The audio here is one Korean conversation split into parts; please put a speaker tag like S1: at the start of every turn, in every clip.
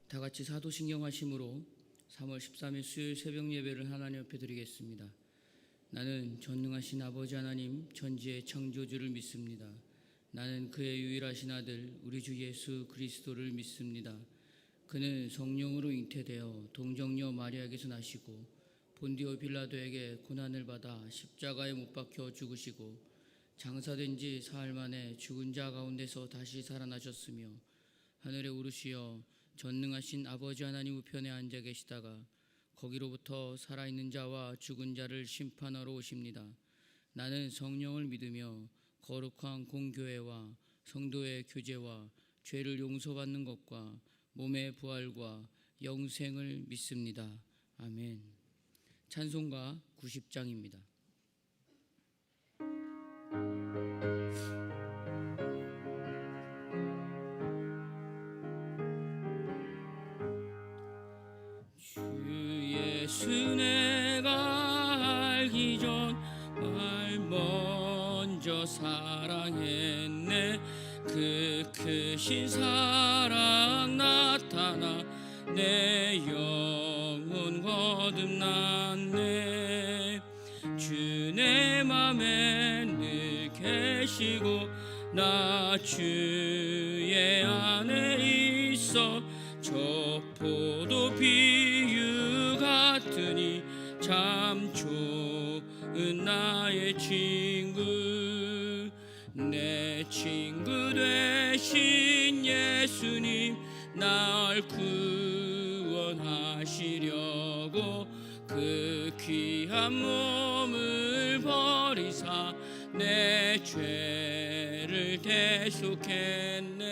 S1: 다 같이 사도신경 하심으로 3월 13일 수요일 새벽 예배를 하나님 앞에 드리겠습니다. 나는 전능하신 아버지 하나님 전지의 창조주를 믿습니다. 나는 그의 유일하신 아들 우리 주 예수 그리스도를 믿습니다. 그는 성령으로 잉태되어 동정녀 마리아에게서 나시고 본디오 빌라도에게 고난을 받아 십자가에 못 박혀 죽으시고 장사된 지 사흘 만에 죽은 자 가운데서 다시 살아나셨으며 하늘에 오르시어 전능하신 아버지 하나님 우편에 앉아 계시다가 거기로부터 살아있는 자와 죽은 자를 심판하러 오십니다. 나는 성령을 믿으며 거룩한 공교회와 성도의 교제와 죄를 용서받는 것과 몸의 부활과 영생을 믿습니다. 아멘. 찬송가 90장입니다. 예수 내가 알기 전 날 먼저 사랑했네. 그 크신 사랑 나타나 내 영혼 거듭났네. 주 내 맘에 늘 계시고 나 주의 안에 있어 저 포도 비유 같으니 참 좋은 나의 친구. 내 친구 되신 예수님 날 구원하시려고 그 귀한 몸을 버리사 내 죄를 대속했네.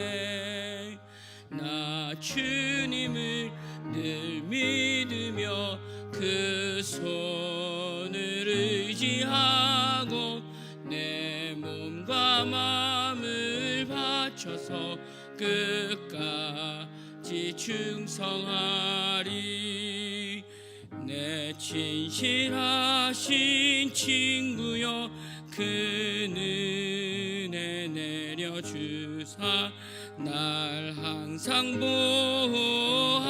S1: 나 주님을 늘 믿으며 그 손을 의지하고 내 몸과 마음을 바쳐서 끝까지 충성하리. 내 진실하신 친구여 그 은혜 내려주사 날 항상 보호하시고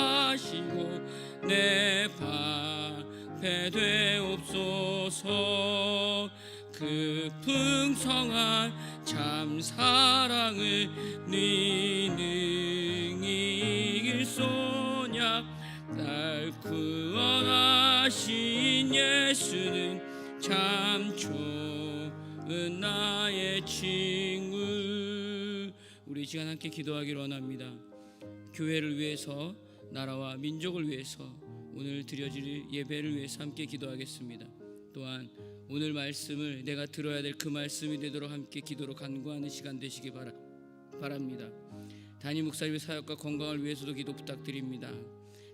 S1: 내 방패 되옵소서. 그 풍성한 참 사랑을 네 능히 이길 소냐. 날 구원하신 예수는 참 좋은 나의 친구. 우리 이 시간 함께 기도하기를 원합니다. 교회를 위해서, 나라와 민족을 위해서, 오늘 드려질 예배를 위해서 함께 기도하겠습니다. 또한 오늘 말씀을 내가 들어야 될 그 말씀이 되도록 함께 기도로 간구하는 시간 되시기 바랍니다. 담임 목사님의 사역과 건강을 위해서도 기도 부탁드립니다.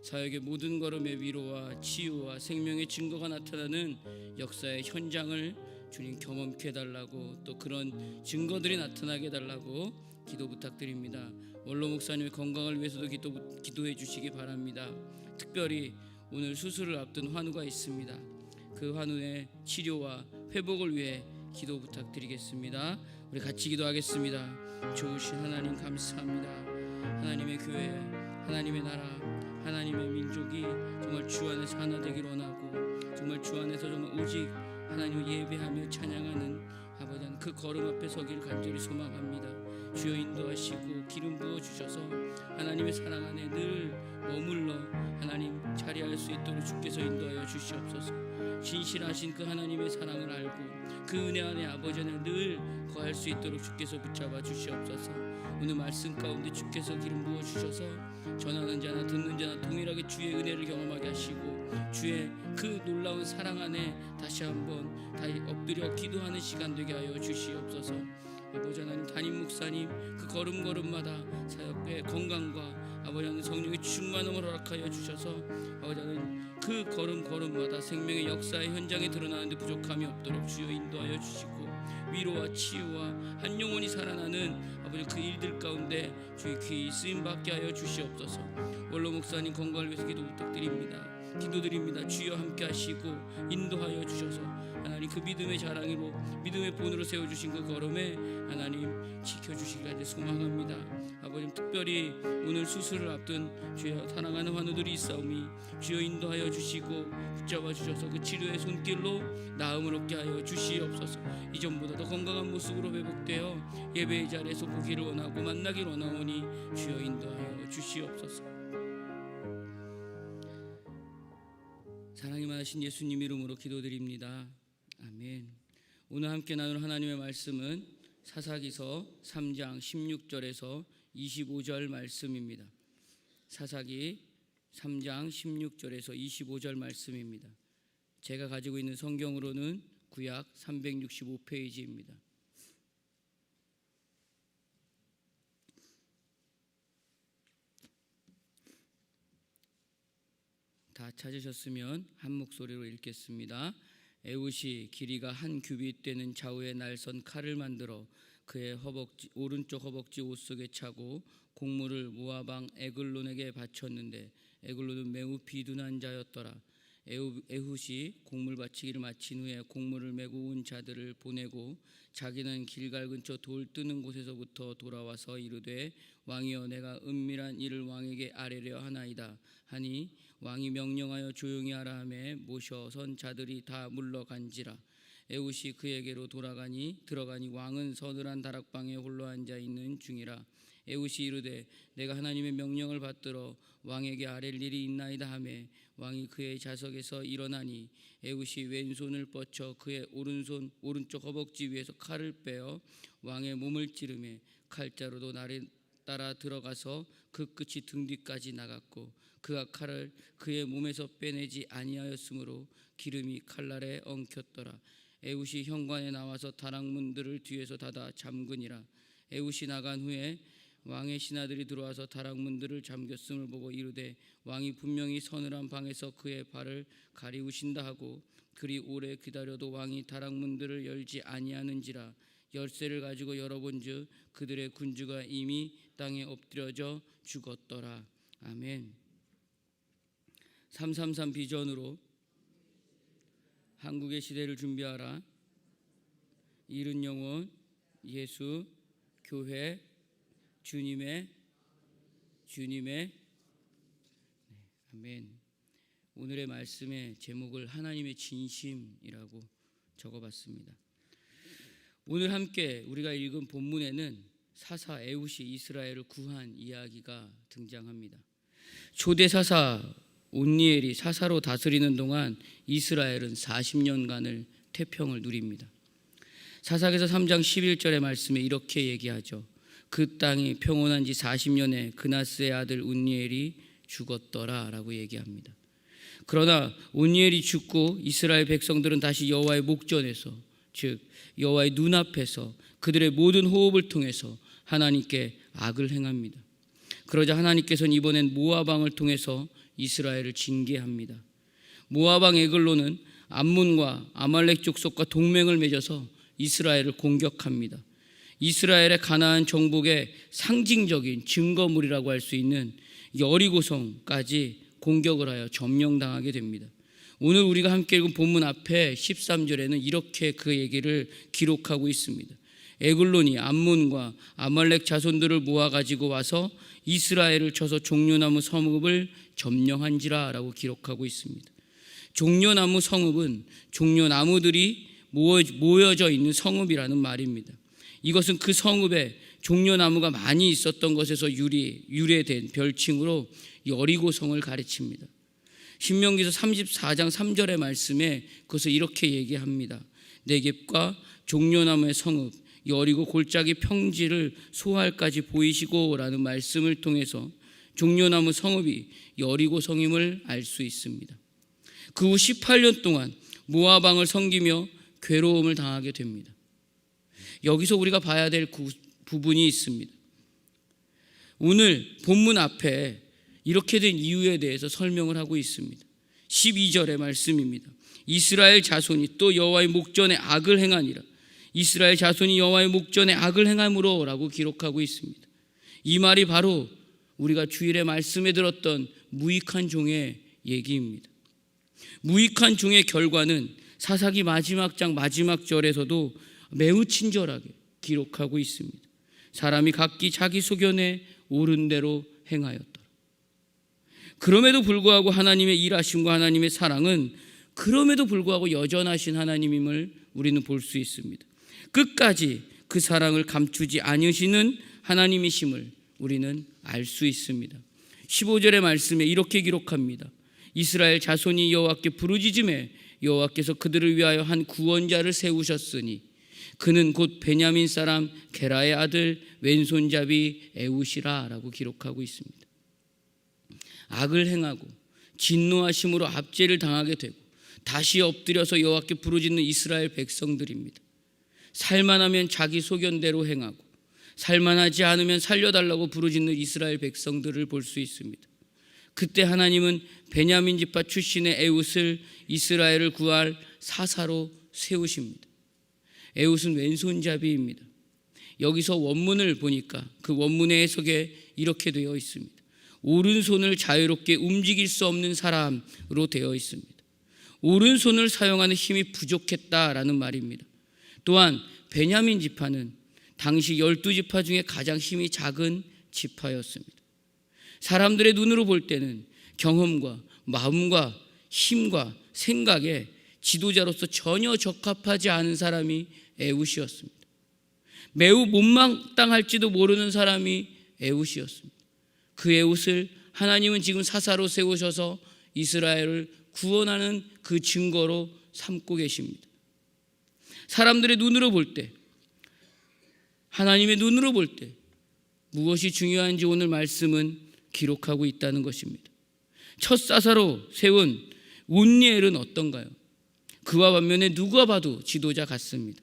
S1: 사역의 모든 걸음의 위로와 치유와 생명의 증거가 나타나는 역사의 현장을 주님 경험케 해달라고, 또 그런 증거들이 나타나게 해달라고 기도 부탁드립니다. 원로 목사님의 건강을 위해서도 기도해 주시기 바랍니다. 특별히 오늘 수술을 앞둔 환우가 있습니다. 그 환우의 치료와 회복을 위해 기도 부탁드리겠습니다. 우리 같이 기도하겠습니다. 좋으신 하나님 감사합니다. 하나님의 교회, 하나님의 나라, 하나님의 민족이 정말 주 안에서 하나 되길 원하고, 정말 주 안에서 정말 오직 하나님을 예배하며 찬양하는 아버지 그 걸음 앞에 서기를 간절히 소망합니다. 주여 인도하시고 기름 부어주셔서 하나님의 사랑 안에 늘 머물러 하나님 자리할 수 있도록 주께서 인도하여 주시옵소서. 진실하신 그 하나님의 사랑을 알고 그 은혜 안에 아버지 안에 늘 거할 수 있도록 주께서 붙잡아 주시옵소서. 오늘 말씀 가운데 주께서 기름 부어주셔서 전하는 자나 듣는 자나 동일하게 주의 은혜를 경험하게 하시고 주의 그 놀라운 사랑 안에 다시 한번 엎드려 기도하는 시간 되게 하여 주시옵소서. 아버지 하나님, 담임 목사님 그 걸음걸음마다 사역의 건강과 아버지 하나님 성령의 충만함을 허락하여 주셔서 아버지 하나님 그 걸음걸음마다 생명의 역사의 현장에 드러나는데 부족함이 없도록 주여 인도하여 주시고, 위로와 치유와 한 영혼이 살아나는 아버지 그 일들 가운데 주의 귀히 쓰임받게 하여 주시옵소서. 원로 목사님 건강을 위해서 기도 부탁드립니다. 기도드립니다. 주여 함께 하시고 인도하여 주셔서 하나님 그 믿음의 자랑으로 믿음의 본으로 세워주신 그 걸음에 하나님 지켜주시기를 가운데 소망합니다. 아버지, 특별히 오늘 수술을 앞둔 주여 사랑하는 환우들이 있사오니 주여 인도하여 주시고 붙잡아 주셔서 그 치료의 손길로 나음을 얻게 하여 주시옵소서. 이전보다 더 건강한 모습으로 회복되어 예배의 자리에서 보기를 원하고 만나기를 원하오니 주여 인도하여 주시옵소서. 사랑이 많으신 예수님 이름으로 기도드립니다. 아멘. 오늘 함께 나눌 하나님의 말씀은 사사기서 3장 16절에서 25절 말씀입니다. 사사기 3장 16절에서 25절 말씀입니다. 제가 가지고 있는 성경으로는 구약 365페이지입니다. 다 찾으셨으면 한 목소리로 읽겠습니다. 에훗이 길이가 한 규빗 되는 좌우에 날선 칼을 만들어 그의 오른쪽 허벅지 옷 속에 차고 곡물을 모압 왕 에글론에게 바쳤는데 에글론은 매우 비둔한 자였더라. 에훗이 곡물 바치기를 마친 후에 곡물을 메고 온 자들을 보내고 자기는 길갈 근처 돌 뜨는 곳에서부터 돌아와서 이르되 왕이여 내가 은밀한 일을 왕에게 아뢰려 하나이다 하니 왕이 명령하여 조용히 하라 하매 모셔 선 자들이 다 물러간지라. 에훗이 그에게로 들어가니 왕은 서늘한 다락방에 홀로 앉아 있는 중이라. 에훗이 이르되 내가 하나님의 명령을 받들어 왕에게 아랠 일이 있나이다 하매 왕이 그의 자석에서 일어나니 에훗이 왼손을 뻗쳐 그의 오른쪽 허벅지 위에서 칼을 빼어 왕의 몸을 찌르매 칼자루도 날에 따라 들어가서 그 끝이 등 뒤까지 나갔고 그가 칼을 그의 몸에서 빼내지 아니하였으므로 기름이 칼날에 엉켰더라. 에훗이 현관에 나와서 다락문들을 뒤에서 닫아 잠그니라. 에훗이 나간 후에 왕의 신하들이 들어와서 다락문들을 잠겼음을 보고 이르되 왕이 분명히 서늘한 방에서 그의 발을 가리우신다 하고 그리 오래 기다려도 왕이 다락문들을 열지 아니하는지라. 열쇠를 가지고 열어본즉 그들의 군주가 이미 땅에 엎드려져 죽었더라. 아멘. 333 비전으로 한국의 시대를 준비하라. 이른 영혼, 예수, 교회, 주님의 아멘. 오늘의 말씀의 제목을 하나님의 진심이라고 적어봤습니다. 오늘 함께 우리가 읽은 본문에는 사사 에훗이 이스라엘을 구한 이야기가 등장합니다. 초대 사사 온니엘이 사사로 다스리는 동안 이스라엘은 40년간을 태평을 누립니다. 사사기서 3장 11절의 말씀에 이렇게 얘기하죠. 그 땅이 평온한 지 40년에 그나스의 아들 온니엘이 죽었더라 라고 얘기합니다. 그러나 온니엘이 죽고 이스라엘 백성들은 다시 여호와의 목전에서, 즉 여호와의 눈앞에서 그들의 모든 호흡을 통해서 하나님께 악을 행합니다. 그러자 하나님께서는 이번엔 모압 왕을 통해서 이스라엘을 징계합니다. 모압 왕 에글론은 암몬과 아말렉 족속과 동맹을 맺어서 이스라엘을 공격합니다. 이스라엘의 가나안 정복의 상징적인 증거물이라고 할 수 있는 여리고성까지 공격을 하여 점령당하게 됩니다. 오늘 우리가 함께 읽은 본문 앞에 13절에는 이렇게 그 얘기를 기록하고 있습니다. 에글론이 암몬과 아말렉 자손들을 모아가지고 와서 이스라엘을 쳐서 종려나무 성읍을 점령한지라 라고 기록하고 있습니다. 종려나무 성읍은 종려나무들이 모여져 있는 성읍이라는 말입니다. 이것은 그 성읍에 종려나무가 많이 있었던 것에서 유래된 별칭으로 여리고성을 가르칩니다. 신명기서 34장 3절의 말씀에 그것을 이렇게 얘기합니다. 네겝과 종려나무의 성읍 여리고 골짜기 평지를 소할까지 보이시고 라는 말씀을 통해서 종려나무 성읍이 여리고성임을 알 수 있습니다. 그 후 18년 동안 모압 왕을 섬기며 괴로움을 당하게 됩니다. 여기서 우리가 봐야 될 부분이 있습니다. 오늘 본문 앞에 이렇게 된 이유에 대해서 설명을 하고 있습니다. 12절의 말씀입니다. 이스라엘 자손이 또 여호와의 목전에 악을 행하니라. 이스라엘 자손이 여호와의 목전에 악을 행함으로 라고 기록하고 있습니다. 이 말이 바로 우리가 주일에 말씀에 들었던 무익한 종의 얘기입니다. 무익한 종의 결과는 사사기 마지막 장 마지막 절에서도 매우 친절하게 기록하고 있습니다. 사람이 각기 자기 소견에 옳은 대로 행하였더라. 그럼에도 불구하고 하나님의 일하심과 하나님의 사랑은 그럼에도 불구하고 여전하신 하나님임을 우리는 볼 수 있습니다. 끝까지 그 사랑을 감추지 않으시는 하나님이심을 우리는 알 수 있습니다. 15절의 말씀에 이렇게 기록합니다. 이스라엘 자손이 여호와께 부르짖음에 여호와께서 그들을 위하여 한 구원자를 세우셨으니 그는 곧 베냐민 사람 게라의 아들 왼손잡이 에웃이라 라고 기록하고 있습니다. 악을 행하고 진노하심으로 압제를 당하게 되고 다시 엎드려서 여호와께 부르짖는 이스라엘 백성들입니다. 살만하면 자기 소견대로 행하고 살만하지 않으면 살려달라고 부르짖는 이스라엘 백성들을 볼 수 있습니다. 그때 하나님은 베냐민 지파 출신의 에웃을 이스라엘을 구할 사사로 세우십니다. 에웃은 왼손잡이입니다. 여기서 원문을 보니까 그 원문의 해석에 이렇게 되어 있습니다. 오른손을 자유롭게 움직일 수 없는 사람으로 되어 있습니다. 오른손을 사용하는 힘이 부족했다라는 말입니다. 또한 베냐민 지파는 당시 12지파 중에 가장 힘이 작은 지파였습니다. 사람들의 눈으로 볼 때는 경험과 마음과 힘과 생각에 지도자로서 전혀 적합하지 않은 사람이 에웃이었습니다. 매우 못마땅할지도 모르는 사람이 에웃이었습니다. 그 에웃을 하나님은 지금 사사로 세우셔서 이스라엘을 구원하는 그 증거로 삼고 계십니다. 사람들의 눈으로 볼 때, 하나님의 눈으로 볼 때 무엇이 중요한지 오늘 말씀은 기록하고 있다는 것입니다. 첫 사사로 세운 온니엘은 어떤가요? 그와 반면에 누가 봐도 지도자 같습니다.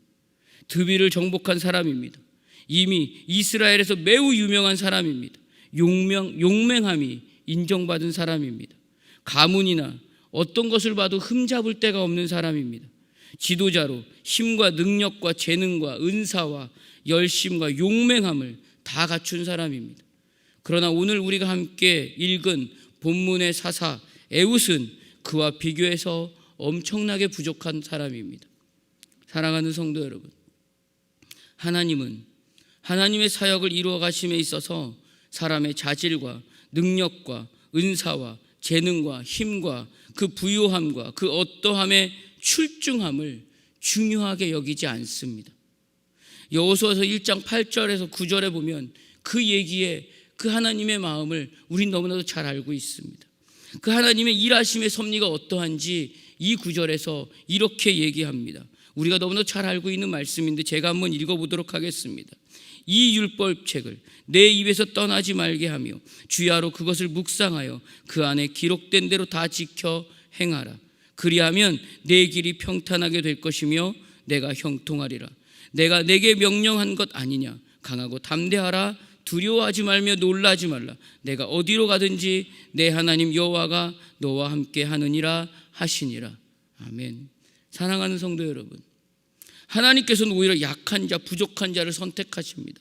S1: 드비를 정복한 사람입니다. 이미 이스라엘에서 매우 유명한 사람입니다. 용맹함이 인정받은 사람입니다. 가문이나 어떤 것을 봐도 흠잡을 데가 없는 사람입니다. 지도자로 힘과 능력과 재능과 은사와 열심과 용맹함을 다 갖춘 사람입니다. 그러나 오늘 우리가 함께 읽은 본문의 사사 에웃은 그와 비교해서 엄청나게 부족한 사람입니다. 사랑하는 성도 여러분, 하나님은 하나님의 사역을 이루어 가심에 있어서 사람의 자질과 능력과 은사와 재능과 힘과 그 부요함과 그 어떠함의 출중함을 중요하게 여기지 않습니다. 여호수아서 1장 8절에서 9절에 보면 그 얘기에 그 하나님의 마음을 우린 너무나도 잘 알고 있습니다. 그 하나님의 일하심의 섭리가 어떠한지 이 구절에서 이렇게 얘기합니다. 우리가 너무나 잘 알고 있는 말씀인데 제가 한번 읽어보도록 하겠습니다. 이 율법책을 내 입에서 떠나지 말게 하며 주야로 그것을 묵상하여 그 안에 기록된 대로 다 지켜 행하라. 그리하면 내 길이 평탄하게 될 것이며 내가 형통하리라. 내가 내게 명령한 것 아니냐. 강하고 담대하라. 두려워하지 말며 놀라지 말라. 내가 어디로 가든지 내 하나님 여호와가 너와 함께 하느니라 하시니라. 아멘. 사랑하는 성도 여러분, 하나님께서는 오히려 약한 자, 부족한 자를 선택하십니다.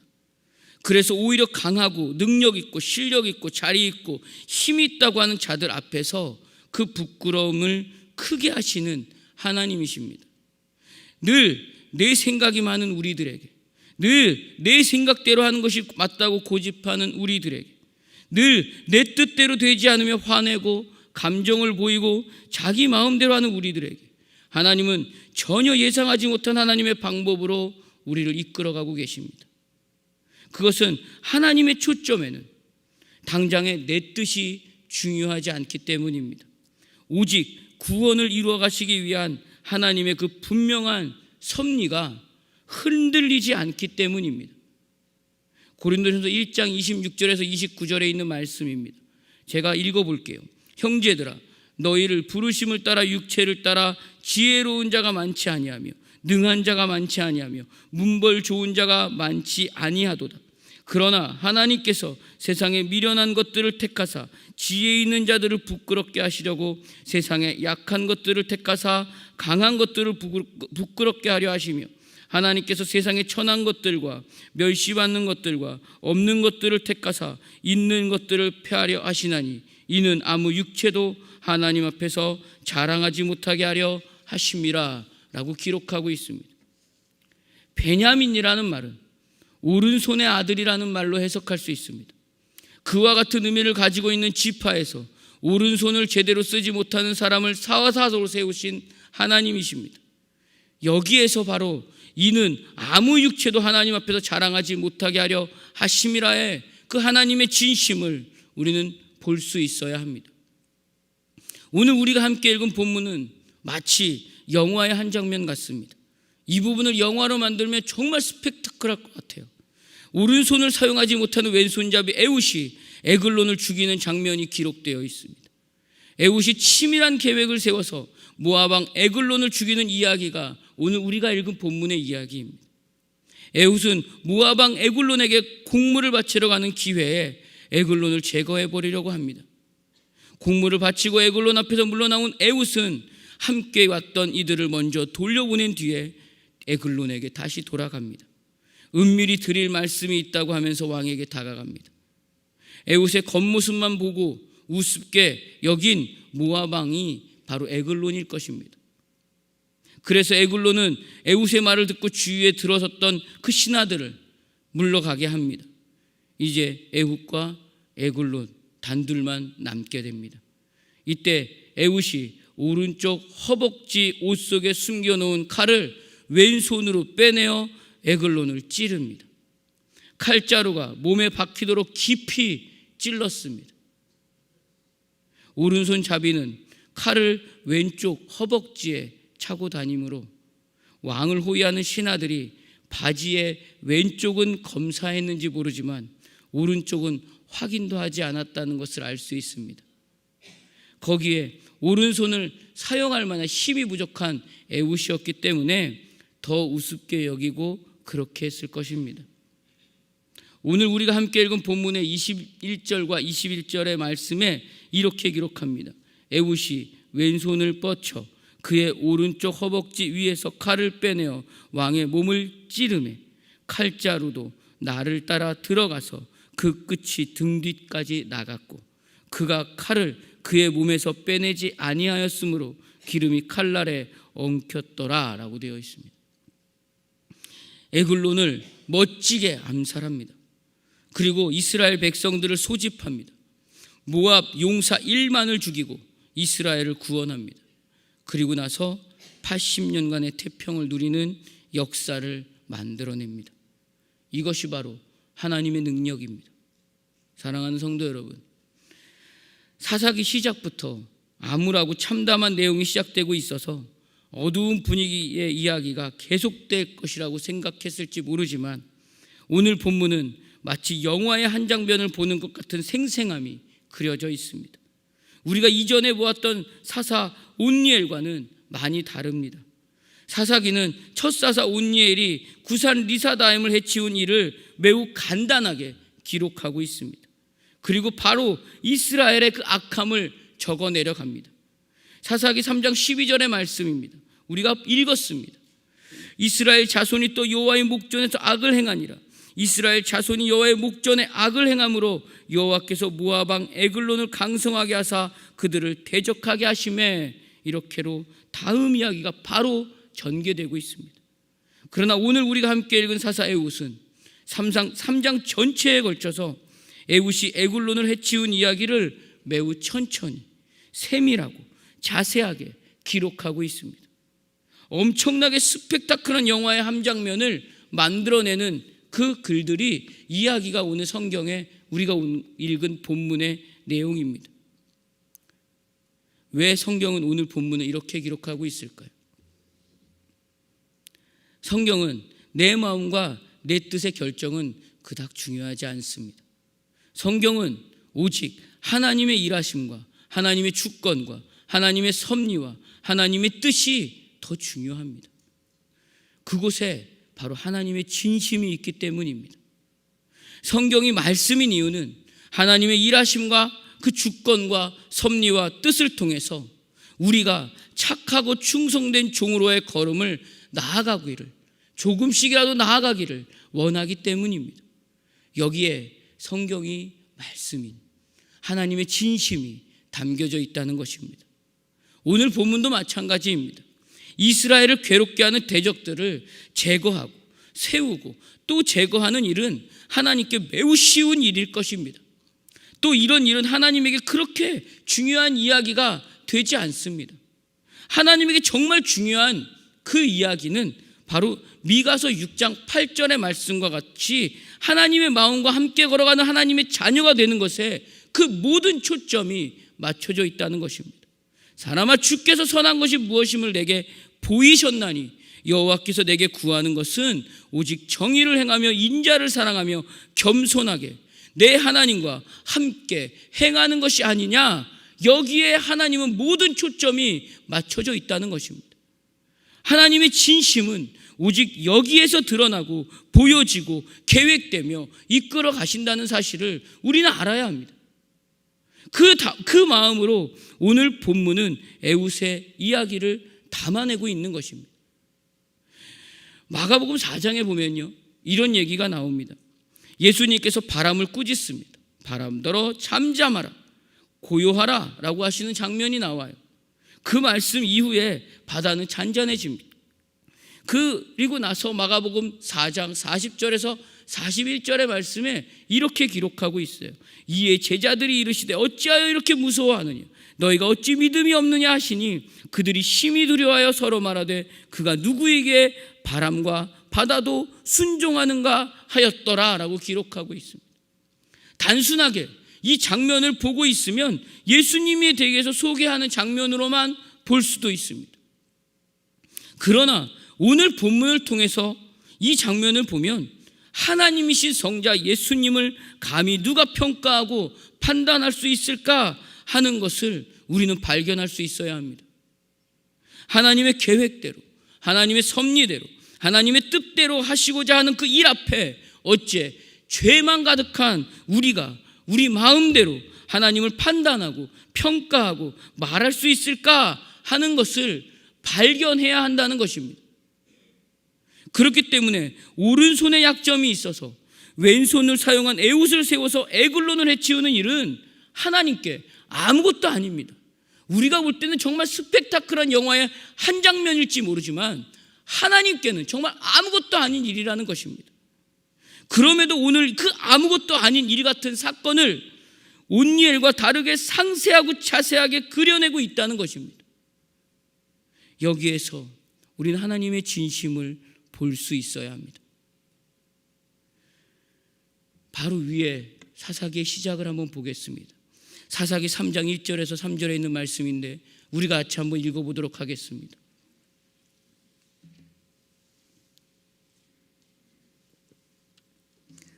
S1: 그래서 오히려 강하고 능력 있고 실력 있고 자리 있고 힘이 있다고 하는 자들 앞에서 그 부끄러움을 크게 하시는 하나님이십니다. 늘 내 생각이 많은 우리들에게, 늘 내 생각대로 하는 것이 맞다고 고집하는 우리들에게, 늘 내 뜻대로 되지 않으며 화내고 감정을 보이고 자기 마음대로 하는 우리들에게 하나님은 전혀 예상하지 못한 하나님의 방법으로 우리를 이끌어가고 계십니다. 그것은 하나님의 초점에는 당장의 내 뜻이 중요하지 않기 때문입니다. 오직 구원을 이루어 가시기 위한 하나님의 그 분명한 섭리가 흔들리지 않기 때문입니다. 고린도전서 1장 26절에서 29절에 있는 말씀입니다. 제가 읽어볼게요. 형제들아, 너희를 부르심을 따라 육체를 따라 지혜로운 자가 많지 아니하며 능한 자가 많지 아니하며 문벌 좋은 자가 많지 아니하도다. 그러나 하나님께서 세상에 미련한 것들을 택하사 지혜 있는 자들을 부끄럽게 하시려고 세상에 약한 것들을 택하사 강한 것들을 부끄럽게 하려 하시며 하나님께서 세상에 천한 것들과 멸시받는 것들과 없는 것들을 택하사 있는 것들을 폐하려 하시나니 이는 아무 육체도 하나님 앞에서 자랑하지 못하게 하려 하심이라 라고 기록하고 있습니다. 베냐민이라는 말은 오른손의 아들이라는 말로 해석할 수 있습니다. 그와 같은 의미를 가지고 있는 지파에서 오른손을 제대로 쓰지 못하는 사람을 사화사도로 세우신 하나님이십니다. 여기에서 바로 이는 아무 육체도 하나님 앞에서 자랑하지 못하게 하려 하심이라의 그 하나님의 진심을 우리는 볼 수 있어야 합니다. 오늘 우리가 함께 읽은 본문은 마치 영화의 한 장면 같습니다. 이 부분을 영화로 만들면 정말 스펙타클할 것 같아요. 오른손을 사용하지 못하는 왼손잡이 에훗이 에글론을 죽이는 장면이 기록되어 있습니다. 에훗이 치밀한 계획을 세워서 모압 왕 에글론을 죽이는 이야기가 오늘 우리가 읽은 본문의 이야기입니다. 에훗은 모압 왕 에글론에게 공물을 바치러 가는 기회에 에글론을 제거해 버리려고 합니다. 공물을 바치고 에글론 앞에서 물러나온 에훗은 함께 왔던 이들을 먼저 돌려보낸 뒤에 에글론에게 다시 돌아갑니다. 은밀히 드릴 말씀이 있다고 하면서 왕에게 다가갑니다. 에훗의 겉모습만 보고 우습게 여긴 모압 왕이 바로 에글론일 것입니다. 그래서 에글론은 에훗의 말을 듣고 주위에 들어섰던 그 신하들을 물러가게 합니다. 이제 에훗과 에글론 단둘만 남게 됩니다. 이때 에훗이 오른쪽 허벅지 옷 속에 숨겨놓은 칼을 왼손으로 빼내어 에글론을 찌릅니다. 칼자루가 몸에 박히도록 깊이 찔렀습니다. 오른손 자비는 칼을 왼쪽 허벅지에 차고 다니므로 왕을 호위하는 신하들이 바지의 왼쪽은 검사했는지 모르지만 오른쪽은 확인도 하지 않았다는 것을 알 수 있습니다. 거기에 오른손을 사용할 만한 힘이 부족한 에훗이었기 때문에 더 우습게 여기고 그렇게 했을 것입니다. 오늘 우리가 함께 읽은 본문의 21절과 21절의 말씀에 이렇게 기록합니다. 에훗이 왼손을 뻗쳐 그의 오른쪽 허벅지 위에서 칼을 빼내어 왕의 몸을 찌르매 칼자루도 나를 따라 들어가서 그 끝이 등 뒤까지 나갔고 그가 칼을 그의 몸에서 빼내지 아니하였으므로 기름이 칼날에 엉켰더라 라고 되어 있습니다. 에글론을 멋지게 암살합니다. 그리고 이스라엘 백성들을 소집합니다. 모압 용사 1만을 죽이고 이스라엘을 구원합니다. 그리고 나서 80년간의 태평을 누리는 역사를 만들어냅니다. 이것이 바로 하나님의 능력입니다. 사랑하는 성도 여러분, 사사기 시작부터 암울하고 참담한 내용이 시작되고 있어서 어두운 분위기의 이야기가 계속될 것이라고 생각했을지 모르지만 오늘 본문은 마치 영화의 한 장면을 보는 것 같은 생생함이 그려져 있습니다. 우리가 이전에 보았던 사사 온니엘과는 많이 다릅니다. 사사기는 첫 사사 온니엘이 구산 리사다임을 해치운 일을 매우 간단하게 기록하고 있습니다. 그리고 바로 이스라엘의 그 악함을 적어 내려갑니다. 사사기 3장 12절의 말씀입니다. 우리가 읽었습니다. 이스라엘 자손이 또 여호와의 목전에서 악을 행하니라. 이스라엘 자손이 여호와의 목전에 악을 행함으로 여호와께서 모압 왕 에글론을 강성하게 하사 그들을 대적하게 하심에 이렇게로 다음 이야기가 바로 전개되고 있습니다. 그러나 오늘 우리가 함께 읽은 사사 에훗은 3장 전체에 걸쳐서 에훗이 에글론을 해치운 이야기를 매우 천천히 세밀하고 자세하게 기록하고 있습니다. 엄청나게 스펙타클한 영화의 한 장면을 만들어내는 그 글들이 이야기가 오늘 성경에 우리가 읽은 본문의 내용입니다. 왜 성경은 오늘 본문을 이렇게 기록하고 있을까요? 성경은 내 마음과 내 뜻의 결정은 그닥 중요하지 않습니다. 성경은 오직 하나님의 일하심과 하나님의 주권과 하나님의 섭리와 하나님의 뜻이 더 중요합니다. 그곳에 바로 하나님의 진심이 있기 때문입니다. 성경이 말씀인 이유는 하나님의 일하심과 그 주권과 섭리와 뜻을 통해서 우리가 착하고 충성된 종으로의 걸음을 나아가기를, 조금씩이라도 나아가기를 원하기 때문입니다. 여기에 성경이 말씀인 하나님의 진심이 담겨져 있다는 것입니다. 오늘 본문도 마찬가지입니다. 이스라엘을 괴롭게 하는 대적들을 제거하고 세우고 또 제거하는 일은 하나님께 매우 쉬운 일일 것입니다. 또 이런 일은 하나님에게 그렇게 중요한 이야기가 되지 않습니다. 하나님에게 정말 중요한 그 이야기는 바로 미가서 6장 8절의 말씀과 같이 하나님의 마음과 함께 걸어가는 하나님의 자녀가 되는 것에 그 모든 초점이 맞춰져 있다는 것입니다. 사람아, 주께서 선한 것이 무엇임을 내게 보이셨나니 여호와께서 내게 구하는 것은 오직 정의를 행하며 인자를 사랑하며 겸손하게 내 하나님과 함께 행하는 것이 아니냐. 여기에 하나님은 모든 초점이 맞춰져 있다는 것입니다. 하나님의 진심은 오직 여기에서 드러나고 보여지고 계획되며 이끌어 가신다는 사실을 우리는 알아야 합니다. 그 마음으로 오늘 본문은 에웃의 이야기를 담아내고 있는 것입니다. 마가복음 4장에 보면요, 이런 얘기가 나옵니다. 예수님께서 바람을 꾸짖습니다. 바람들어 잠잠하라, 고요하라 라고 하시는 장면이 나와요. 그 말씀 이후에 바다는 잔잔해집니다. 그리고 나서 마가복음 4장 40절에서 41절의 말씀에 이렇게 기록하고 있어요. 이에 제자들이 이르시되 어찌하여 이렇게 무서워하느냐, 너희가 어찌 믿음이 없느냐 하시니 그들이 심히 두려워하여 서로 말하되 그가 누구에게 바람과 바다도 순종하는가 하였더라 라고 기록하고 있습니다. 단순하게 이 장면을 보고 있으면 예수님에 대해서 소개하는 장면으로만 볼 수도 있습니다. 그러나 오늘 본문을 통해서 이 장면을 보면 하나님이신 성자 예수님을 감히 누가 평가하고 판단할 수 있을까 하는 것을 우리는 발견할 수 있어야 합니다. 하나님의 계획대로, 하나님의 섭리대로, 하나님의 뜻대로 하시고자 하는 그 일 앞에 어째 죄만 가득한 우리가 우리 마음대로 하나님을 판단하고 평가하고 말할 수 있을까 하는 것을 발견해야 한다는 것입니다. 그렇기 때문에 오른손에 약점이 있어서 왼손을 사용한 에웃을 세워서 에글론을 해치우는 일은 하나님께 아무것도 아닙니다. 우리가 볼 때는 정말 스펙타클한 영화의 한 장면일지 모르지만 하나님께는 정말 아무것도 아닌 일이라는 것입니다. 그럼에도 오늘 그 아무것도 아닌 일 같은 사건을 온니엘과 다르게 상세하고 자세하게 그려내고 있다는 것입니다. 여기에서 우리는 하나님의 진심을 볼 수 있어야 합니다. 바로 위에 사사기의 시작을 한번 보겠습니다. 사사기 3장 1절에서 3절에 있는 말씀인데 우리가 같이 한번 읽어보도록 하겠습니다.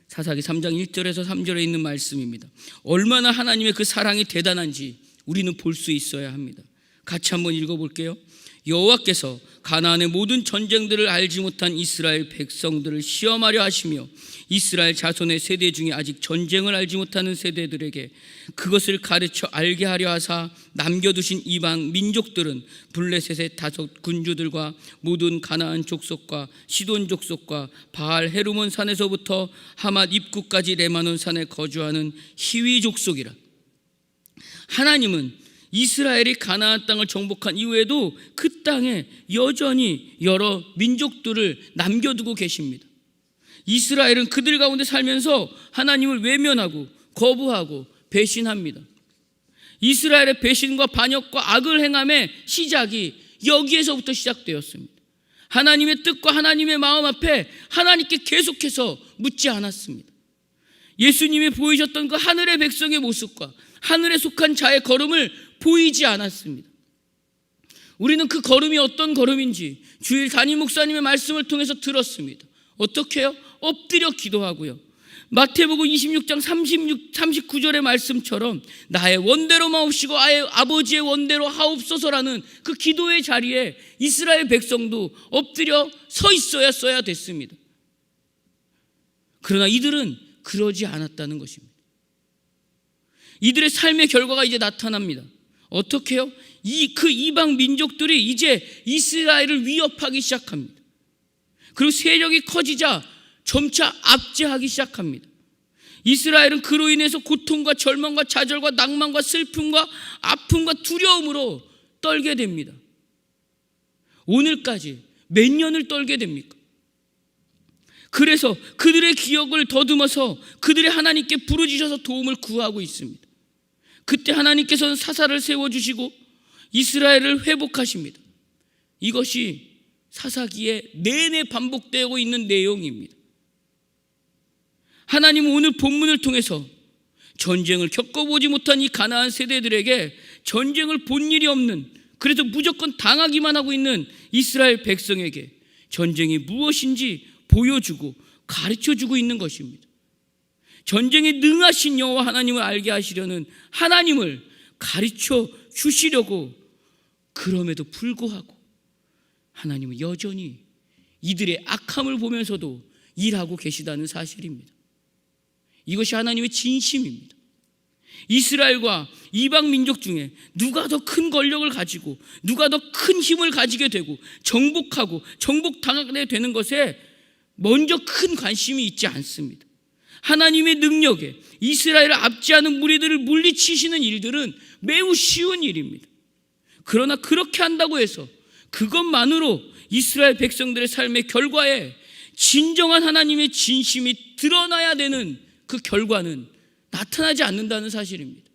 S1: 사사기 3장 1절에서 3절에 있는 말씀입니다. 얼마나 하나님의 그 사랑이 대단한지 우리는 볼 수 있어야 합니다. 같이 한번 읽어볼게요. 여호와께서 가나안의 모든 전쟁들을 알지 못한 이스라엘 백성들을 시험하려 하시며 이스라엘 자손의 세대 중에 아직 전쟁을 알지 못하는 세대들에게 그것을 가르쳐 알게 하려 하사 남겨두신 이방 민족들은 블레셋의 5 군주들과 모든 가나안 족속과 시돈 족속과 바알 헤르몬 산에서부터 하맛 입구까지 레마논 산에 거주하는 히위 족속이라. 하나님은 이스라엘이 가나안 땅을 정복한 이후에도 그 땅에 여전히 여러 민족들을 남겨두고 계십니다. 이스라엘은 그들 가운데 살면서 하나님을 외면하고 거부하고 배신합니다. 이스라엘의 배신과 반역과 악을 행함의 시작이 여기에서부터 시작되었습니다. 하나님의 뜻과 하나님의 마음 앞에 하나님께 계속해서 묻지 않았습니다. 예수님이 보이셨던 그 하늘의 백성의 모습과 하늘에 속한 자의 걸음을 보이지 않았습니다. 우리는 그 걸음이 어떤 걸음인지 주일 담임 목사님의 말씀을 통해서 들었습니다. 어떻게 해요? 엎드려 기도하고요. 마태복음 26장 39절의 말씀처럼 나의 원대로 마옵시고 아버지의 원대로 하옵소서라는 그 기도의 자리에 이스라엘 백성도 엎드려 서 있어야 됐습니다. 그러나 이들은 그러지 않았다는 것입니다. 이들의 삶의 결과가 이제 나타납니다. 어떻게 해요? 그 이방 민족들이 이제 이스라엘을 위협하기 시작합니다. 그리고 세력이 커지자 점차 압제하기 시작합니다. 이스라엘은 그로 인해서 고통과 절망과 좌절과 낭만과 슬픔과 아픔과 두려움으로 떨게 됩니다. 오늘까지 몇 년을 떨게 됩니까? 그래서 그들의 기억을 더듬어서 그들의 하나님께 부르짖어서 도움을 구하고 있습니다. 그때 하나님께서는 사사를 세워주시고 이스라엘을 회복하십니다. 이것이 사사기에 내내 반복되고 있는 내용입니다. 하나님은 오늘 본문을 통해서 전쟁을 겪어보지 못한 이 가나안 세대들에게 전쟁을 본 일이 없는, 그래도 무조건 당하기만 하고 있는 이스라엘 백성에게 전쟁이 무엇인지 보여주고 가르쳐주고 있는 것입니다. 전쟁에 능하신 여호와 하나님을 알게 하시려는 하나님을 가르쳐 주시려고, 그럼에도 불구하고 하나님은 여전히 이들의 악함을 보면서도 일하고 계시다는 사실입니다. 이것이 하나님의 진심입니다. 이스라엘과 이방 민족 중에 누가 더 큰 권력을 가지고 누가 더 큰 힘을 가지게 되고 정복당하게 되는 것에 먼저 큰 관심이 있지 않습니다. 하나님의 능력에 이스라엘을 압제하는 무리들을 물리치시는 일들은 매우 쉬운 일입니다. 그러나 그렇게 한다고 해서 그것만으로 이스라엘 백성들의 삶의 결과에 진정한 하나님의 진심이 드러나야 되는 그 결과는 나타나지 않는다는 사실입니다.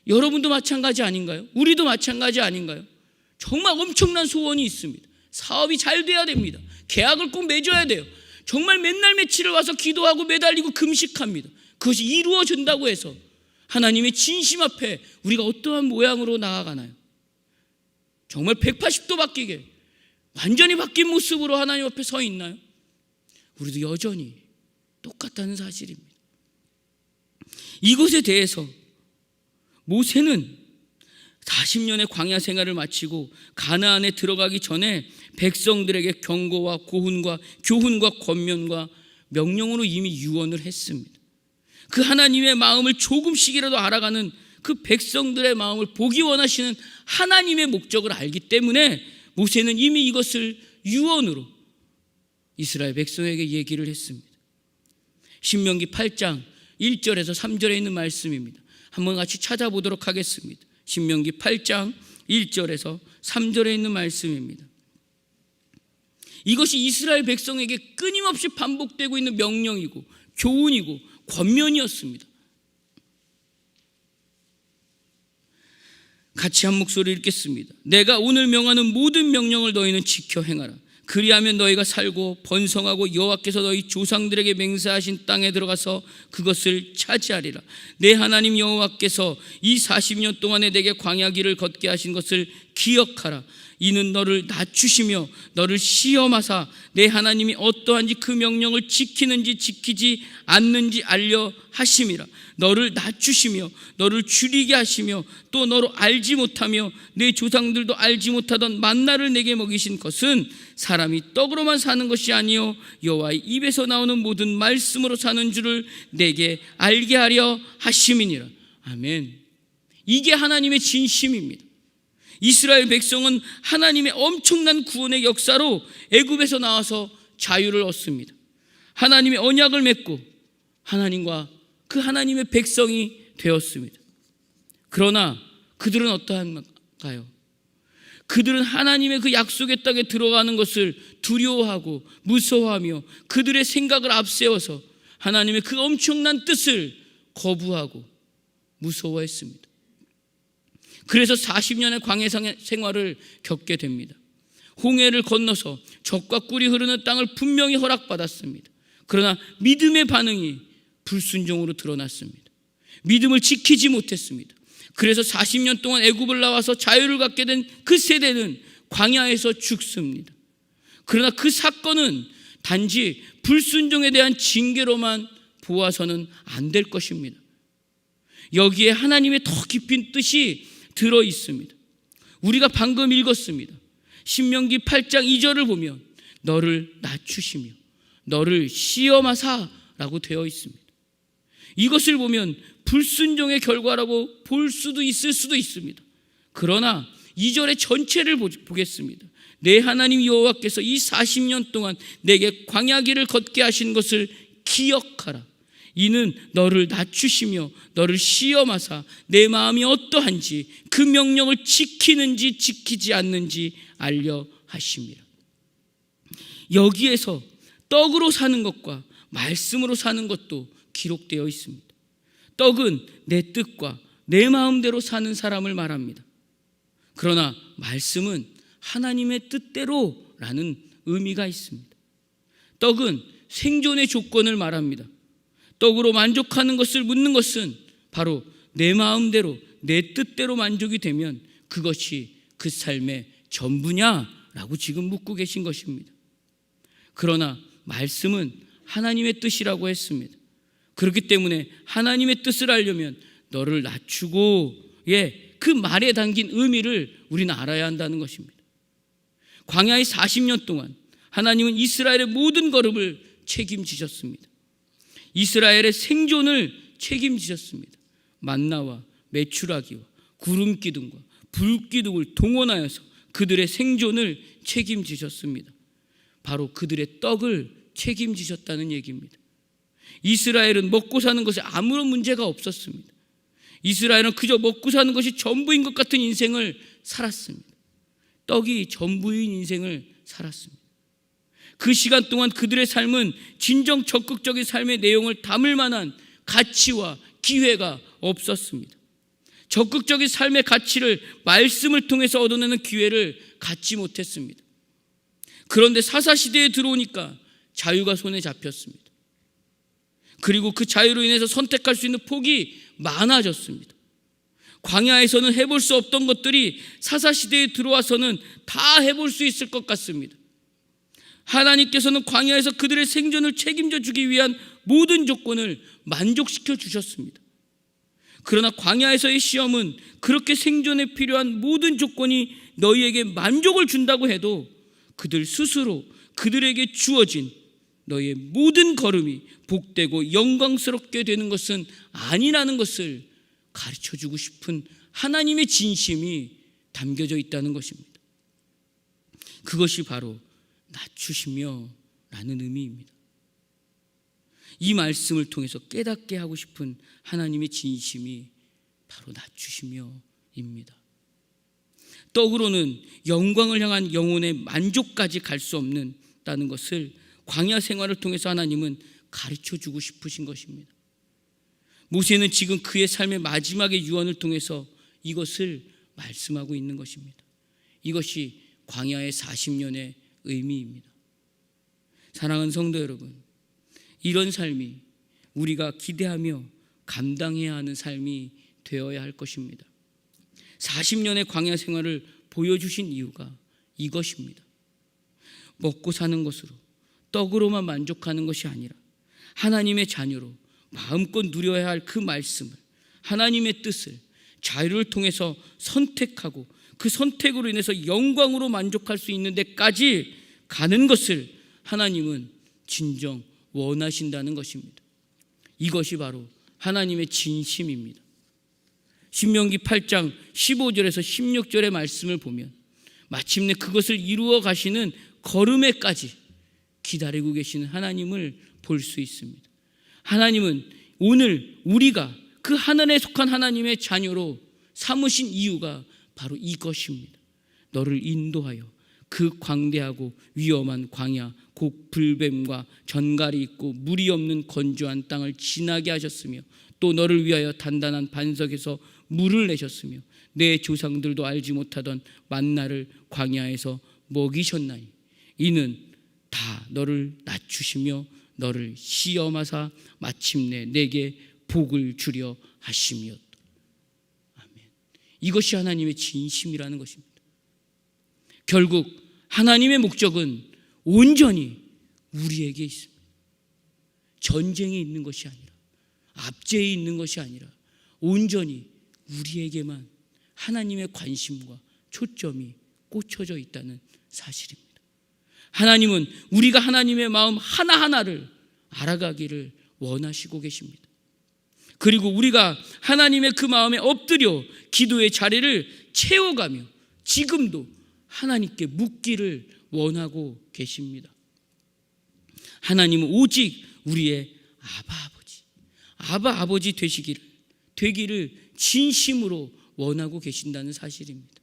S1: 여러분도 마찬가지 아닌가요? 우리도 마찬가지 아닌가요? 정말 엄청난 소원이 있습니다. 사업이 잘 돼야 됩니다. 계약을 꼭 맺어야 돼요. 정말 맨날 며칠을 와서 기도하고 매달리고 금식합니다. 그것이 이루어진다고 해서 하나님의 진심 앞에 우리가 어떠한 모양으로 나아가나요? 정말 180도 바뀌게 완전히 바뀐 모습으로 하나님 앞에 서 있나요? 우리도 여전히 똑같다는 사실입니다. 이것에 대해서 모세는 40년의 광야 생활을 마치고 가나안에 들어가기 전에 백성들에게 경고와 고훈과 교훈과 권면과 명령으로 이미 유언을 했습니다. 그 하나님의 마음을 조금씩이라도 알아가는 그 백성들의 마음을 보기 원하시는 하나님의 목적을 알기 때문에 모세는 이미 이것을 유언으로 이스라엘 백성에게 얘기를 했습니다. 신명기 8장 1절에서 3절에 있는 말씀입니다. 한번 같이 찾아보도록 하겠습니다. 신명기 8장 1절에서 3절에 있는 말씀입니다. 이것이 이스라엘 백성에게 끊임없이 반복되고 있는 명령이고 교훈이고 권면이었습니다. 같이 한 목소리 읽겠습니다. 내가 오늘 명하는 모든 명령을 너희는 지켜 행하라. 그리하면 너희가 살고 번성하고 여호와께서 너희 조상들에게 맹세하신 땅에 들어가서 그것을 차지하리라. 내 하나님 여호와께서 이 40년 동안에 내게 광야 길을 걷게 하신 것을 기억하라. 이는 너를 낮추시며 너를 시험하사 내 하나님이 어떠한지 그 명령을 지키는지 지키지 않는지 알려 하심이라. 너를 낮추시며 너를 줄이게 하시며 또 너로 알지 못하며 내 조상들도 알지 못하던 만나를 내게 먹이신 것은 사람이 떡으로만 사는 것이 아니요 여호와의 입에서 나오는 모든 말씀으로 사는 줄을 내게 알게 하려 하심이니라. 아멘. 이게 하나님의 진심입니다. 이스라엘 백성은 하나님의 엄청난 구원의 역사로 애굽에서 나와서 자유를 얻습니다. 하나님의 언약을 맺고 하나님과 그 하나님의 백성이 되었습니다. 그러나 그들은 어떠한가요? 그들은 하나님의 그 약속의 땅에 들어가는 것을 두려워하고 무서워하며 그들의 생각을 앞세워서 하나님의 그 엄청난 뜻을 거부하고 무서워했습니다. 그래서 40년의 광야 생활을 겪게 됩니다. 홍해를 건너서 젖과 꿀이 흐르는 땅을 분명히 허락받았습니다. 그러나 믿음의 반응이 불순종으로 드러났습니다. 믿음을 지키지 못했습니다. 그래서 40년 동안 애굽을 나와서 자유를 갖게 된 그 세대는 광야에서 죽습니다. 그러나 그 사건은 단지 불순종에 대한 징계로만 보아서는 안 될 것입니다. 여기에 하나님의 더 깊은 뜻이 들어 있습니다. 우리가 방금 읽었습니다. 신명기 8장 2절을 보면 너를 낮추시며 너를 시험하사라고 되어 있습니다. 이것을 보면 불순종의 결과라고 볼 수도 있을 수도 있습니다. 그러나 2절의 전체를 보겠습니다. 내 하나님 여호와께서 이 40년 동안 내게 광야 길을 걷게 하신 것을 기억하라. 이는 너를 낮추시며 너를 시험하사 내 마음이 어떠한지 그 명령을 지키는지 지키지 않는지 알려 하심이라. 여기에서 떡으로 사는 것과 말씀으로 사는 것도 기록되어 있습니다. 떡은 내 뜻과 내 마음대로 사는 사람을 말합니다. 그러나 말씀은 하나님의 뜻대로라는 의미가 있습니다. 떡은 생존의 조건을 말합니다. 떡으로 만족하는 것을 묻는 것은 바로 내 마음대로 내 뜻대로 만족이 되면 그것이 그 삶의 전부냐라고 지금 묻고 계신 것입니다. 그러나 말씀은 하나님의 뜻이라고 했습니다. 그렇기 때문에 하나님의 뜻을 알려면 너를 낮추고 그 말에 담긴 의미를 우리는 알아야 한다는 것입니다. 광야의 40년 동안 하나님은 이스라엘의 모든 걸음을 책임지셨습니다. 이스라엘의 생존을 책임지셨습니다. 만나와 메추라기와 구름 기둥과 불 기둥을 동원하여서 그들의 생존을 책임지셨습니다. 바로 그들의 떡을 책임지셨다는 얘기입니다. 이스라엘은 먹고 사는 것에 아무런 문제가 없었습니다. 이스라엘은 그저 먹고 사는 것이 전부인 것 같은 인생을 살았습니다. 떡이 전부인 인생을 살았습니다. 그 시간 동안 그들의 삶은 진정 적극적인 삶의 내용을 담을 만한 가치와 기회가 없었습니다. 적극적인 삶의 가치를 말씀을 통해서 얻어내는 기회를 갖지 못했습니다. 그런데 사사시대에 들어오니까 자유가 손에 잡혔습니다. 그리고 그 자유로 인해서 선택할 수 있는 폭이 많아졌습니다. 광야에서는 해볼 수 없던 것들이 사사시대에 들어와서는 다 해볼 수 있을 것 같습니다. 하나님께서는 광야에서 그들의 생존을 책임져 주기 위한 모든 조건을 만족시켜 주셨습니다. 그러나 광야에서의 시험은 그렇게 생존에 필요한 모든 조건이 너희에게 만족을 준다고 해도 그들 스스로 그들에게 주어진 너희의 모든 걸음이 복되고 영광스럽게 되는 것은 아니라는 것을 가르쳐주고 싶은 하나님의 진심이 담겨져 있다는 것입니다. 그것이 바로 낮추시며 라는 의미입니다. 이 말씀을 통해서 깨닫게 하고 싶은 하나님의 진심이 바로 낮추시며입니다. 떡으로는 영광을 향한 영혼의 만족까지 갈 수 없다는 것을 광야 생활을 통해서 하나님은 가르쳐주고 싶으신 것입니다. 모세는 지금 그의 삶의 마지막의 유언을 통해서 이것을 말씀하고 있는 것입니다. 이것이 광야의 40년의 의미입니다. 사랑하는 성도 여러분, 이런 삶이 우리가 기대하며 감당해야 하는 삶이 되어야 할 것입니다. 40년의 광야 생활을 보여주신 이유가 이것입니다. 먹고 사는 것으로 떡으로만 만족하는 것이 아니라 하나님의 자녀로 마음껏 누려야 할 그 말씀을, 하나님의 뜻을 자유를 통해서 선택하고 그 선택으로 인해서 영광으로 만족할 수 있는 데까지 가는 것을 하나님은 진정 원하신다는 것입니다. 이것이 바로 하나님의 진심입니다. 신명기 8장 15절에서 16절의 말씀을 보면 마침내 그것을 이루어 가시는 걸음에까지 기다리고 계시는 하나님을 볼 수 있습니다. 하나님은 오늘 우리가 그 하늘에 속한 하나님의 자녀로 삼으신 이유가 바로 이것입니다. 너를 인도하여 그 광대하고 위험한 광야, 곧 불뱀과 전갈이 있고 물이 없는 건조한 땅을 지나게 하셨으며 또 너를 위하여 단단한 반석에서 물을 내셨으며 내 조상들도 알지 못하던 만나를 광야에서 먹이셨나니 이는 다 너를 낮추시며 너를 시험하사 마침내 내게 복을 주려 하심이었다. 아멘. 이것이 하나님의 진심이라는 것입니다. 결국 하나님의 목적은 온전히 우리에게 있습니다. 전쟁에 있는 것이 아니라, 압제에 있는 것이 아니라 온전히 우리에게만 하나님의 관심과 초점이 꽂혀져 있다는 사실입니다. 하나님은 우리가 하나님의 마음 하나하나를 알아가기를 원하시고 계십니다. 그리고 우리가 하나님의 그 마음에 엎드려 기도의 자리를 채워가며 지금도 하나님께 묻기를 원하고 계십니다. 하나님은 오직 우리의 아바 아버지 되기를 진심으로 원하고 계신다는 사실입니다.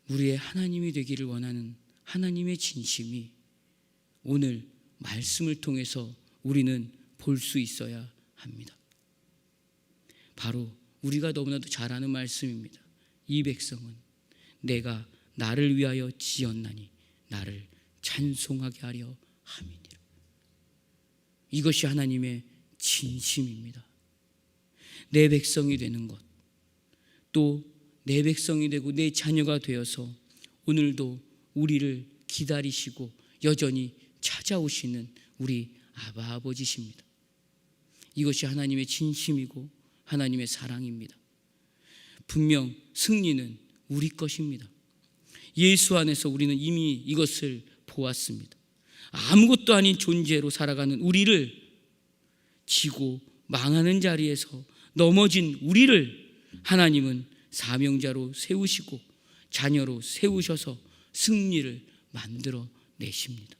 S1: 우리의 하나님이 되기를 원하는 하나님의 진심이 오늘 말씀을 통해서 우리는 볼 수 있어야 합니다. 바로 우리가 너무나도 잘 아는 말씀입니다. 이 백성은 내가 나를 위하여 지었나니 나를 찬송하게 하려 함이니라. 이것이 하나님의 진심입니다. 내 백성이 되는 것, 또 내 백성이 되고 내 자녀가 되어서 오늘도 우리를 기다리시고 여전히 찾아오시는 우리 아바 아버지십니다. 이것이 하나님의 진심이고 하나님의 사랑입니다. 분명 승리는 우리 것입니다. 예수 안에서 우리는 이미 이것을 보았습니다. 아무것도 아닌 존재로 살아가는 우리를, 지고 망하는 자리에서 넘어진 우리를 하나님은 사명자로 세우시고 자녀로 세우셔서 승리를 만들어 내십니다.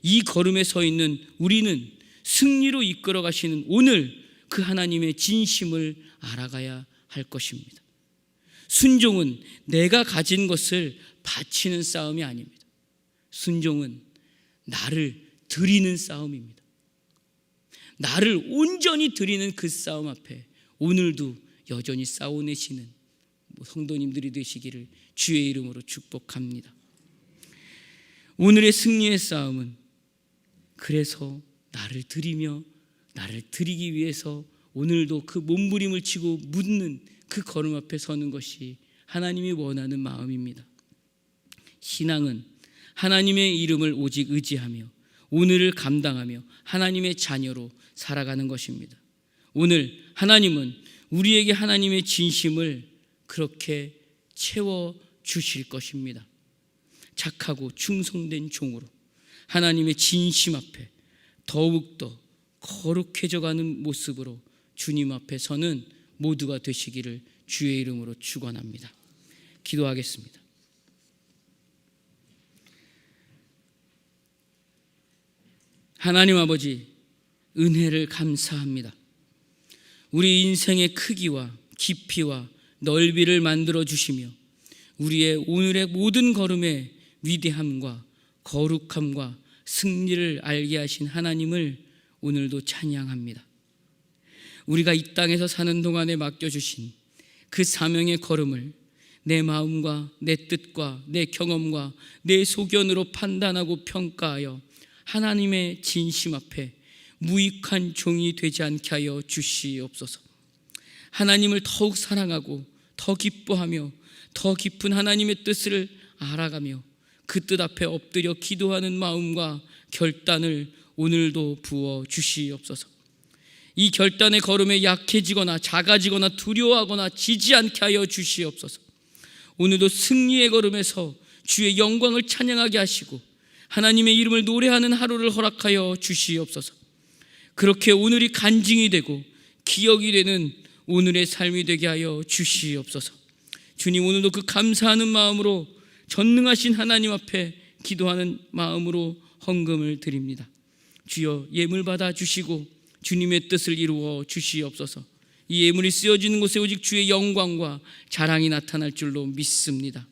S1: 이 걸음에 서 있는 우리는 승리로 이끌어 가시는 오늘 그 하나님의 진심을 알아가야 할 것입니다. 순종은 내가 가진 것을 바치는 싸움이 아닙니다. 순종은 나를 드리는 싸움입니다. 나를 온전히 드리는 그 싸움 앞에 오늘도 여전히 싸워내시는 성도님들이 되시기를 주의 이름으로 축복합니다. 오늘의 승리의 싸움은 그래서 나를 드리며 나를 드리기 위해서 오늘도 그 몸부림을 치고 묻는 그 걸음 앞에 서는 것이 하나님이 원하는 마음입니다. 신앙은 하나님의 이름을 오직 의지하며 오늘을 감당하며 하나님의 자녀로 살아가는 것입니다. 오늘 하나님은 우리에게 하나님의 진심을 그렇게 채워주실 것입니다. 착하고 충성된 종으로 하나님의 진심 앞에 더욱더 거룩해져가는 모습으로 주님 앞에 서는 모두가 되시기를 주의 이름으로 축원합니다. 기도하겠습니다. 하나님 아버지, 은혜를 감사합니다. 우리 인생의 크기와 깊이와 넓이를 만들어 주시며 우리의 오늘의 모든 걸음의 위대함과 거룩함과 승리를 알게 하신 하나님을 오늘도 찬양합니다. 우리가 이 땅에서 사는 동안에 맡겨주신 그 사명의 걸음을 내 마음과 내 뜻과 내 경험과 내 소견으로 판단하고 평가하여 하나님의 진심 앞에 무익한 종이 되지 않게 하여 주시옵소서. 하나님을 더욱 사랑하고 더 기뻐하며 더 깊은 하나님의 뜻을 알아가며 그 뜻 앞에 엎드려 기도하는 마음과 결단을 오늘도 부어 주시옵소서. 이 결단의 걸음에 약해지거나 작아지거나 두려워하거나 지지 않게 하여 주시옵소서. 오늘도 승리의 걸음에서 주의 영광을 찬양하게 하시고 하나님의 이름을 노래하는 하루를 허락하여 주시옵소서. 그렇게 오늘이 간증이 되고 기억이 되는 오늘의 삶이 되게 하여 주시옵소서. 주님, 오늘도 그 감사하는 마음으로 전능하신 하나님 앞에 기도하는 마음으로 헌금을 드립니다. 주여, 예물 받아 주시고 주님의 뜻을 이루어 주시옵소서. 이 예물이 쓰여지는 곳에 오직 주의 영광과 자랑이 나타날 줄로 믿습니다.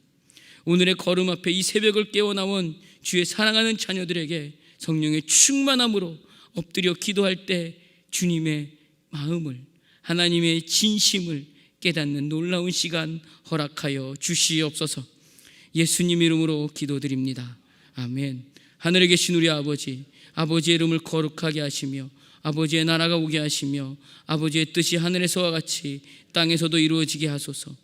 S1: 오늘의 걸음 앞에 이 새벽을 깨어나온 주의 사랑하는 자녀들에게 성령의 충만함으로 엎드려 기도할 때 주님의 마음을, 하나님의 진심을 깨닫는 놀라운 시간 허락하여 주시옵소서. 예수님 이름으로 기도드립니다. 아멘. 하늘에 계신 우리 아버지, 아버지의 이름을 거룩하게 하시며 아버지의 나라가 오게 하시며 아버지의 뜻이 하늘에서와 같이 땅에서도 이루어지게 하소서.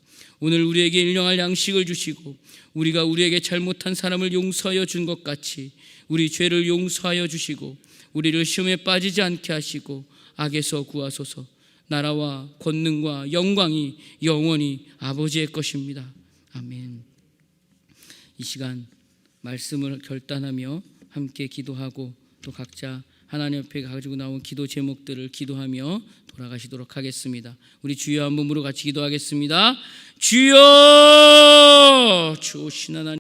S1: 오늘 우리에게 일용할 양식을 주시고 우리가 우리에게 잘못한 사람을 용서하여 준 것 같이 우리 죄를 용서하여 주시고 우리를 시험에 빠지지 않게 하시고 악에서 구하소서. 나라와 권능과 영광이 영원히 아버지의 것입니다. 아멘. 이 시간 말씀을 결단하며 함께 기도하고 또 각자 하나님 앞에 가지고 나온 기도 제목들을 기도하며 돌아가시도록 하겠습니다. 우리 주여 한 몸으로 같이 기도하겠습니다. 주여, 주오신 하나님,